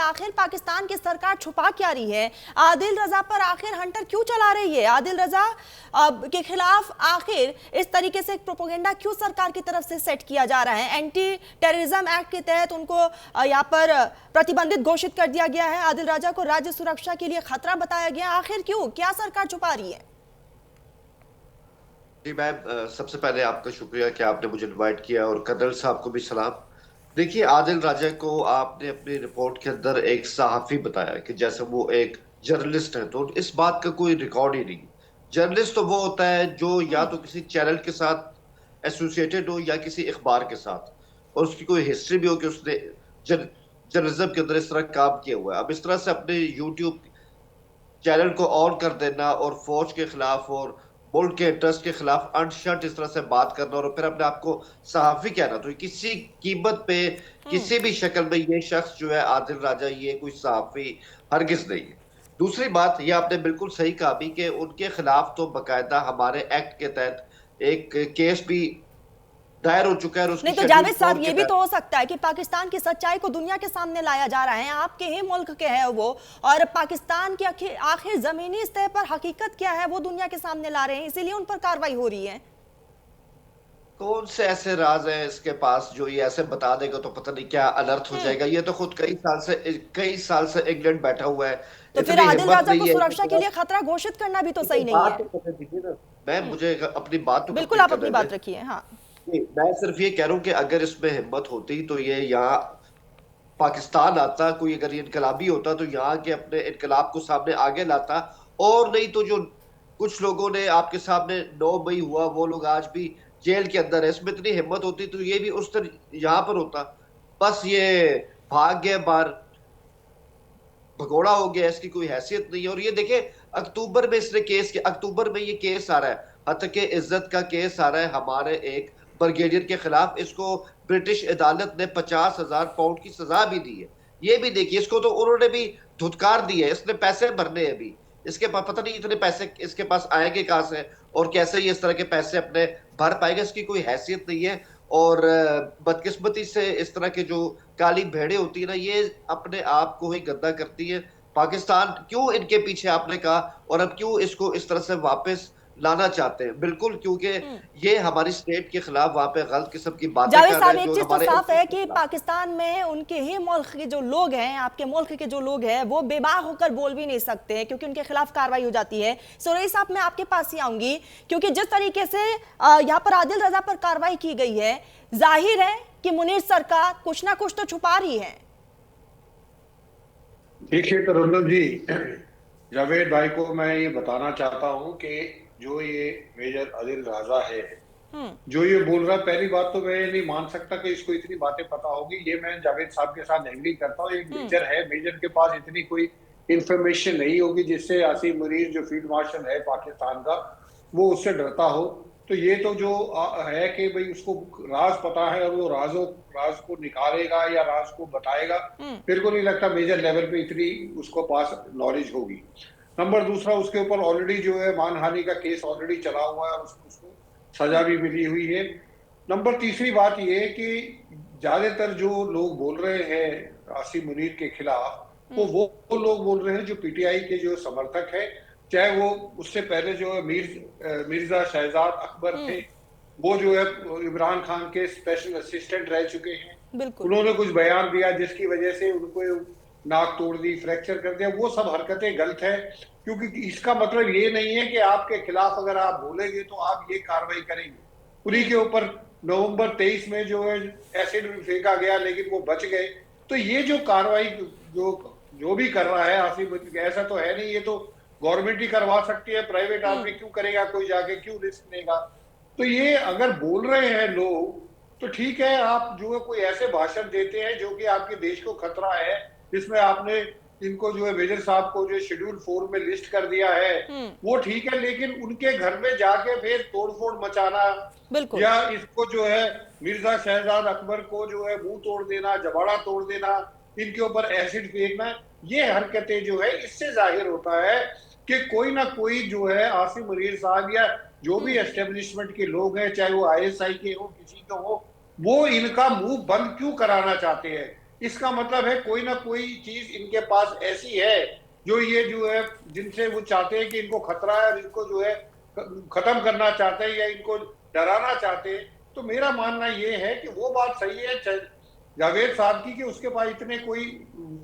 आखिर पाकिस्तान की सरकार छुपा क्या रही है? आदिल रजा पर आखिर हंटर क्यों चला रही है? आदिल रजा के खिलाफ आखिर इस तरीके से एक प्रोपोगेंडा क्यों सरकार की तरफ से सेट किया जा रहा है? एंटी टेररिज्म एक्ट के तहत उनको यहाँ पर प्रतिबंधित घोषित कर दिया गया है। आदिल रजा को राज्य सुरक्षा के लिए खतरा बताया गया। आखिर क्यों, क्या सरकार छुपा रही है? जी मैम, सबसे पहले आपका शुक्रिया कि आपने मुझे इनवाइट किया, और कर्नल साहब को भी सलाम। देखिए, आदिल राजा को आपने अपनी रिपोर्ट के अंदर एक सहाफी बताया कि जैसे वो एक जर्नलिस्ट है, तो इस बात का कोई रिकॉर्ड ही नहीं। जर्नलिस्ट तो वो होता है जो या तो किसी चैनल के साथ एसोसिएटेड हो या किसी अखबार के साथ, और उसकी कोई हिस्ट्री भी हो कि उसने जर्नलिज्म के अंदर इस तरह काम किया हुआ है। अब इस तरह से अपने यूट्यूब चैनल को ऑन कर देना और फौज के खिलाफ और मुल्क के इंटरेस्ट के खिलाफ अनशर्ट इस तरह से बात करना और फिर अपने आप को सहाफी कहना, तो किसी कीमत पे किसी भी शक्ल में ये शख्स जो है आदिल राजा, ये कोई सहाफी हरगिज नहीं है। दूसरी बात, ये आपने बिल्कुल सही कहा भी कि उनके खिलाफ तो बाकायदा हमारे एक्ट के तहत एक केस भी दायर हो चुका है, और उसकी नहीं तो शेड्यूल जावेद साहब, 4 ये के भी तहत। तो हो सकता है कि पाकिस्तान की सच्चाई को दुनिया के सामने लाया जा रहा है। आपके ही मुल्क के हैं वो, और पाकिस्तान की आखिर जमीनी स्तर पर हकीकत क्या है वो दुनिया के सामने ला रहे हैं, इसीलिए उन पर कार्रवाई हो रही है। कौन से ऐसे राज हैं इसके पास जो ये ऐसे बता देगा तो पता नहीं क्या अनर्थ हो जाएगा। ये तो खुद कई साल से इंग्लैंड बैठा हुआ है। तो फिर इतनी आदिल हिम्मत राजा को नहीं है कि सुरक्षा के लिए खतरा घोषित करना भी तो मुझे सही नहीं बात है। तो करने दीजिए ना। मैं मुझे अपनी बात तो बिल्कुल, कंप्लीट आप अपनी करने दें। बात रखिए। हाँ। नहीं, मैं सिर्फ ये कह रहा हूँ कि अगर इसमें हिम्मत होती तो ये यहाँ पाकिस्तान आता, कोई अगर ये इनकलाबी होता तो यहाँ के अपने इनकलाब को सामने आगे लाता। और नहीं तो जो कुछ लोगों ने आपके सामने 9 मई हुआ, वो लोग आज भी जेल के अंदर है। इसमें इतनी हिम्मत होती तो ये भी उस तरह यहाँ पर होता। बस ये भाग गए बाहर, भगोड़ा हो गया, इसकी कोई हैसियत नहीं है। और ये देखे, अक्टूबर में इसने केस किया, अक्टूबर में ये केस आ रहा है, हत्या इज्जत का केस आ रहा है हमारे एक ब्रिगेडियर के खिलाफ। इसको ब्रिटिश अदालत ने 50,000 पाउंड की सजा भी दी है। ये भी देखिए, इसको तो उन्होंने भी धुतकार दी है। इसने पैसे भरने हैं अभी, इसके पास पता नहीं इतने पैसे इसके पास आएंगे कहां से, और कैसे ये इस तरह के पैसे अपने भर पाएगा, इसकी कोई हैसियत नहीं है। और बदकिस्मती से इस तरह के जो काली भेड़े होती है ना, ये अपने आप को ही गंदा करती है। पाकिस्तान क्यों इनके पीछे आपने कहा, और अब क्यों इसको इस तरह से वापस लाना चाहते हैं? बिल्कुल, क्योंकि ये हमारी स्टेट के खिलाफ वहां पे गलत किस्म की बातें जावेद कर रहे साहब, हैं एक जो चीज तो हमारे साफ है इंटरेस्ट के कि खिलाफ। पाकिस्तान में उनके ही मुल्क के जो लोग हैं, आपके मुल्क के जो लोग हैं, वो बेबाक होकर बोल भी नहीं सकते क्योंकि उनके खिलाफ कार्रवाई हो जाती है। सुरेश साहब, मैं आपके पास ही आऊंगी, क्योंकि जिस तरीके से यहाँ पर आदिल रजा पर कार्रवाई की गई है, जाहिर है कि मुनीर सरकार कुछ ना कुछ तो छुपा रही है। देखिए तरन्नुम जी, जावेद भाई को मैं ये बताना चाहता हूं कि जो ये मेजर आदिल राजा है, जो ये बोल रहा है, पहली बात तो मैं ये नहीं मान सकता कि इसको इतनी बातें पता होगी। ये मैं जावेद साहब के साथ एग्री करता हूँ। एक मेजर है, मेजर के पास इतनी कोई इंफॉर्मेशन नहीं होगी जिससे आसिम मुनीर जो फील्ड मार्शल है पाकिस्तान का, वो उससे डरता हो। तो ये तो जो है कि भाई उसको राज पता है और वो राज को निकालेगा या राज को बताएगा, मेरे को नहीं लगता मेजर लेवल पे इतनी उसको पास नॉलेज होगी। नंबर दूसरा, उसके ऊपर ऑलरेडी जो है मानहानि का केस ऑलरेडी चला हुआ है, उसको सजा भी मिली हुई है। नंबर तीसरी बात यह है कि ज्यादातर जो लोग बोल रहे हैं आसिम मुनीर के खिलाफ, वो लोग बोल रहे हैं जो पीटीआई के जो समर्थक है, चाहे वो उससे पहले जो है मिर्जा शहजाद अकबर थे, वो जो है इमरान खान के स्पेशल असिस्टेंट रह चुके हैं। उन्होंने कुछ बयान दिया जिसकी वजह से उनको नाक तोड़ दी, फ्रैक्चर कर दिया। वो सब हरकतें गलत है, क्योंकि इसका मतलब ये नहीं है कि आपके खिलाफ अगर आप बोलेंगे तो आप ये कार्रवाई करेंगे। उन्हीं के ऊपर नवंबर 23 में जो है एसिड फेंका गया, लेकिन वो बच गए। तो ये जो कार्रवाई जो भी कर रहा है आसिम, ऐसा तो है नहीं, ये तो गवर्नमेंट ही करवा सकती है, प्राइवेट आदमी क्यों करेगा, कोई जाके क्यों रिस्क लेगा। तो ये अगर बोल रहे हैं लोग तो ठीक है, आप जो है कोई ऐसे भाषण देते हैं जो कि आपके देश को खतरा है, जिसमें आपने इनको जो है मेजर साहब को जो शेड्यूल 4 में लिस्ट कर दिया है, वो ठीक है। लेकिन उनके घर में जाके फिर तोड़फोड़ मचाना, या इसको जो है मिर्जा शहजाद अकबर को जो है मुंह तोड़ देना, जबाड़ा तोड़ देना, इनके ऊपर एसिड फेंकना, ये हरकतें जो है इससे जाहिर होता है कि कोई ना कोई जो है आसिम मुनीर साहब या जो भी एस्टेब्लिशमेंट के लोग हैं, चाहे वो आईएसआई के हो, किसी के हो, वो इनका मुंह बंद क्यों कराना चाहते हैं। इसका मतलब है कोई ना कोई चीज इनके पास ऐसी है जो ये जो है जिनसे वो चाहते हैं कि इनको खतरा है और इनको जो है खत्म करना चाहते हैं या इनको डराना चाहते हैं। तो मेरा मानना ये है कि वो बात सही है जावेद साहब की कि उसके पास इतने कोई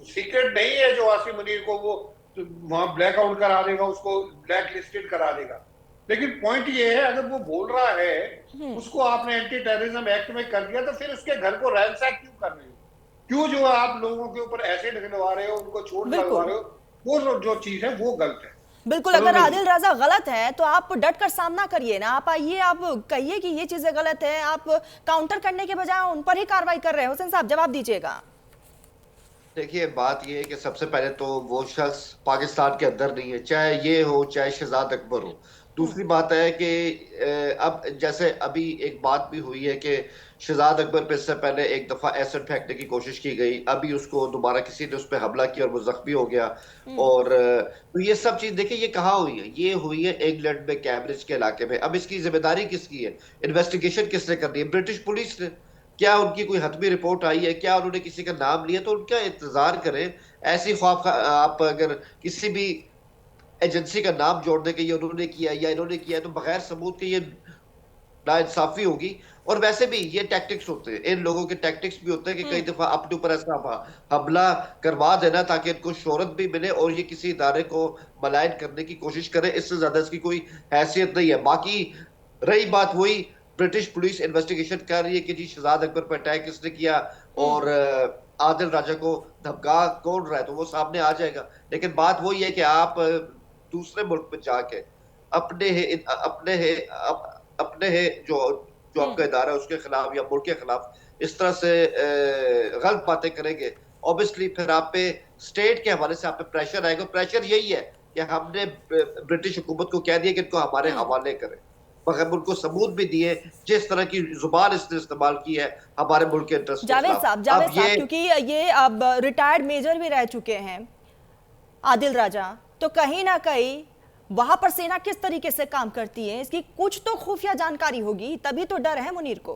सीक्रेट नहीं है जो आसिम मुनीर को वो वहां ब्लैकआउट करा देगा, उसको ब्लैक लिस्टेड करा देगा। लेकिन पॉइंट ये है अगर वो बोल रहा है उसको आपने एंटी टेररिज्म एक्ट में कर दिया तो फिर उसके घर को रैंसैक क्यों कर रहे हो? क्यों जो आप लोगों के ऊपर एसिड डलवा रहे हो, उनको चोट लगवा रहे हो? वो जो चीज है वो गलत है। बिल्कुल, अगर आदिल रजा गलत है तो आप डट कर सामना करिए ना, आप आइए, आप कहिए कि ये चीजें गलत है, आप काउंटर करने के बजाय उन पर ही कार्रवाई कर रहे हैं। हुसैन साहब जवाब दीजिएगा। देखिए बात यह है कि सबसे पहले तो वो शख्स पाकिस्तान के अंदर नहीं है, चाहे ये हो चाहे शहजाद अकबर हो। दूसरी बात है कि अब जैसे अभी एक बात भी हुई है कि शहजाद अकबर पे इससे पहले एक दफा एसिड फेंकने की कोशिश की गई, अभी उसको दोबारा किसी ने उस पर हमला किया और वो जख्मी हो गया। और तो ये सब चीज देखिए ये कहाँ हुई है, ये हुई है इंग्लैंड में कैम्ब्रिज के इलाके में। अब इसकी जिम्मेदारी किसकी है, इन्वेस्टिगेशन किसने करनी है? ब्रिटिश पुलिस ने। क्या उनकी कोई हतमी रिपोर्ट आई है, क्या उन्होंने किसी का नाम लिया? तो उनका इंतजार करें। ऐसी ख्वाब आप अगर किसी भी एजेंसी का नाम जोड़ने के ये उन्होंने किया या इन्होंने किया तो बगैर सबूत के ये नाइंसाफी होगी। और वैसे भी ये टैक्टिक्स होते हैं, इन लोगों के टैक्टिक्स भी होते हैं कि कई दफा अपने ऊपर ऐसा हमला करवा देना ताकि इनको शोहरत भी मिले और ये किसी इदारे को मलायन करने की कोशिश करे। इससे ज्यादा इसकी कोई हैसियत नहीं है। बाकी रही बात वही, ब्रिटिश पुलिस इन्वेस्टिगेशन कर रही है कि जी शहजाद अकबर पर अटैक किसने किया और आदिल राजा को धमका कौन रहा है, तो वो सामने आ जाएगा। लेकिन बात वही है कि आप दूसरे मुल्क में जाके अपने है जो जो आपका इदारा है उसके खिलाफ या मुल्क के खिलाफ इस तरह से गलत बातें करेंगे, ऑब्वियसली फिर आप पे स्टेट के हवाले से आप पे प्रेशर आएगा। प्रेशर यही है कि हमने ब्रिटिश हुकूमत को कह दिया कि इनको हमारे हवाले करें, मगर उनको सबूत भी दिए जिस तरह की जुबान इसने इस्तेमाल की है हमारे मुल्क के इंटरेस्ट। जावेद साहब क्योंकि ये अब रिटायर्ड मेजर भी रह चुके हैं आदिल राजा, तो कहीं ना कहीं वहां पर सेना किस तरीके से काम करती है इसकी कुछ तो खुफिया जानकारी होगी, तभी तो डर है मुनीर को।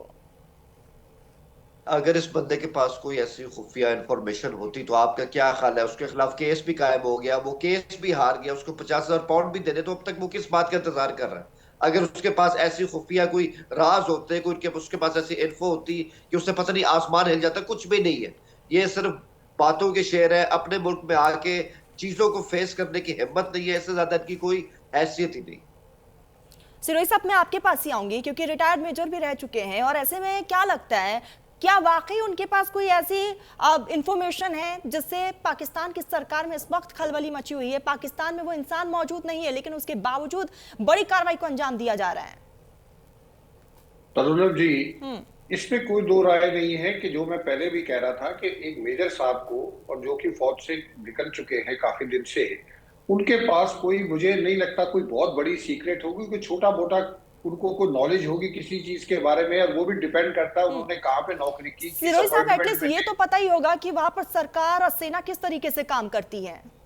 अगर इस बंदे के पास कोई ऐसी खुफिया इंफॉर्मेशन होती तो आपका क्या ख्याल है, उसके खिलाफ केस भी कायम हो गया, वो केस भी हार गया, उसको 50,000 पाउंड भी देने, तो अब तक वो किस बात का इंतजार कर रहा है? अगर उसके पास ऐसी खुफिया कोई राज होते, कोई उसके पास ऐसी इन्फो होती कि उससे पता नहीं आसमान हिल जाता, कुछ भी नहीं है। ये सिर्फ बातों के शेर है, अपने मुल्क में आके चीजों को फेस करने की हिम्मत नहीं है, इससे ज्यादा इनकी कोई हैसियत ही नहीं। सिरोही साहब मैं आपके पास ही आऊंगी क्योंकि रिटायर्ड मेजर भी रह चुके हैं, और ऐसे में क्या लगता है, क्या वाकई उनके पास कोई ऐसी इंफॉर्मेशन है जिससे पाकिस्तान की सरकार में इस वक्त खलबली मची हुई है? पाकिस्तान में वो इंसान मौजूद नहीं है लेकिन उसके बावजूद बड़ी कार्रवाई को अंजाम दिया जा रहा है। तरुण जी, इसमें कोई दो राय नहीं है कि जो मैं पहले भी कह रहा था कि एक मेजर साहब को, और जो कि फौज से निकल चुके हैं काफी दिन से, उनके पास कोई, मुझे नहीं लगता कोई बहुत बड़ी सीक्रेट होगी, कोई छोटा मोटा उनको कोई नॉलेज होगी किसी चीज के बारे में, और वो भी डिपेंड करता है उन्होंने कहाँ पे नौकरी की। सिरोही साहब एटलीस्ट ये तो पता ही होगा कि वहां पर सरकार और सेना किस तरीके से काम करती है।